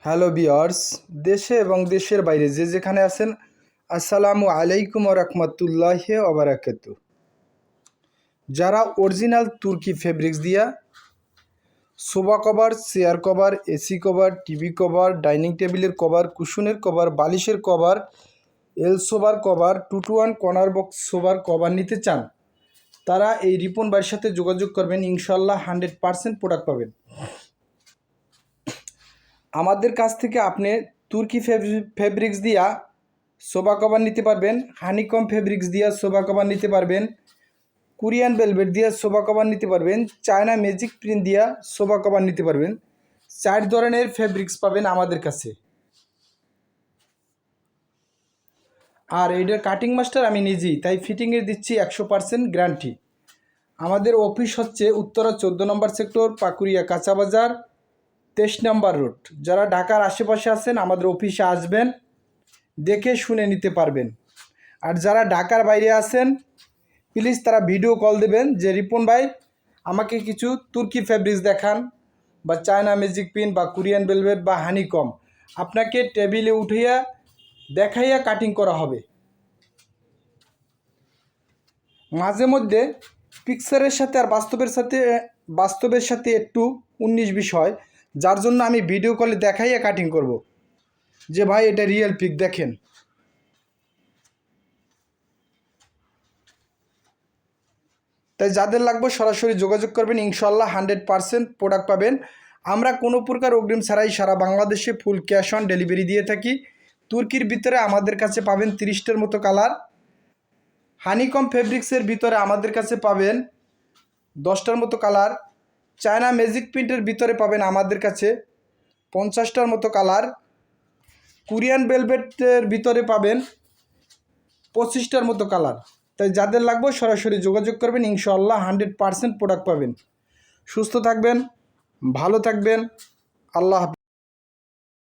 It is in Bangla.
হ্যালো ভিউয়ার্স, দেশে এবং দেশের বাইরে যে যেখানে আছেন, আসসালামু আলাইকুম ওয়া রাহমাতুল্লাহি ওয়া বারাকাতুহু। যারা অরিজিনাল তুর্কি ফেব্রিক্স দিয়া sofa cover, chair cover, AC cover, TV cover, dining টেবিলের কভার, কুশনের কভার, বালিশের কভার, এল সোফার কভার, 2-to-1 কর্নার বক্স সোফার কভার নিতে চান, তারা এই রিপন ভাইয়ের সাথে যোগাযোগ করবেন। ইনশাল্লাহ 100% প্রোডাক্ট পাবেন। আমাদের কাছ থেকে আপনি তুর্কি ফেব্রিক্স দিয়া সোফা কভার নিতে পারবেন, হানিকম ফেব্রিক্স দিয়া সোফা কভার নিতে পারবেন, কোরিয়ান ভেলভেট দিয়া সোফা কভার নিতে পারবেন, চায়না ম্যাজিক প্রিন্ট দিয়া সোফা কভার নিতে পারবেন। 4 ধরনের ফেব্রিক্স পাবেন আমাদের কাছে। আর এইটার কাটিং মাস্টার আমি নিজেই, তাই ফিটিংয়ের দিচ্ছি 100% গ্যারান্টি। আমাদের অফিস হচ্ছে উত্তরা 14 নম্বর সেক্টর, পাকুড়িয়া কাঁচা বাজার, 23 নম্বর রোড। যারা ঢাকার আশেপাশে আছেন আমাদের অফিসে আসবেন, দেখে শুনে নিতে পারবেন। আর যারা ঢাকার বাইরে আছেন প্লিজ তারা ভিডিও কল দেবেন যে রিপন ভাই আমাকে কিছু তুর্কি ফেব্রিক্স দেখান, বা চায়না ম্যাজিক প্রিন্ট, বা কোরিয়ান ভেলভেট, বা হানিকম। আপনাকে টেবিলে উঠাইয়া দেখাইয়া কাটিং করা হবে। মাঝে মধ্যে পিকচারের সাথে আর বাস্তবের সাথে একটু 19-20 হয়, যার জন্য আমি ভিডিও কলে দেখাইয়া কাটিং করব যে ভাই এটা রিয়েল পিক দেখেন। তাই যাদের লাগবে সরাসরি যোগাযোগ করবেন, ইনশাল্লাহ 100% প্রোডাক্ট পাবেন। আমরা কোনো প্রকার অগ্রিম ছাড়াই সারা বাংলাদেশে ফুল ক্যাশ অন ডেলিভারি দিয়ে থাকি। তুর্কির ভিতরে আমাদের কাছে পাবেন 30টার মতো কালার, হানিকম ফেব্রিক্সের ভিতরে আমাদের কাছে পাবেন 10টার মতো কালার, চায়না ম্যাজিক প্রিন্টের ভিতরে পাবেন আমাদের কাছে 50টার মতো কালার, কোরিয়ান ভেলভেটের ভিতরে পাবেন 25টার মতো কালার। তাই যাদের লাগবে সরাসরি যোগাযোগ করবেন, ইনশাআল্লাহ 100% প্রোডাক্ট পাবেন। সুস্থ থাকবেন, ভালো থাকবেন, আল্লাহ হাফেজ।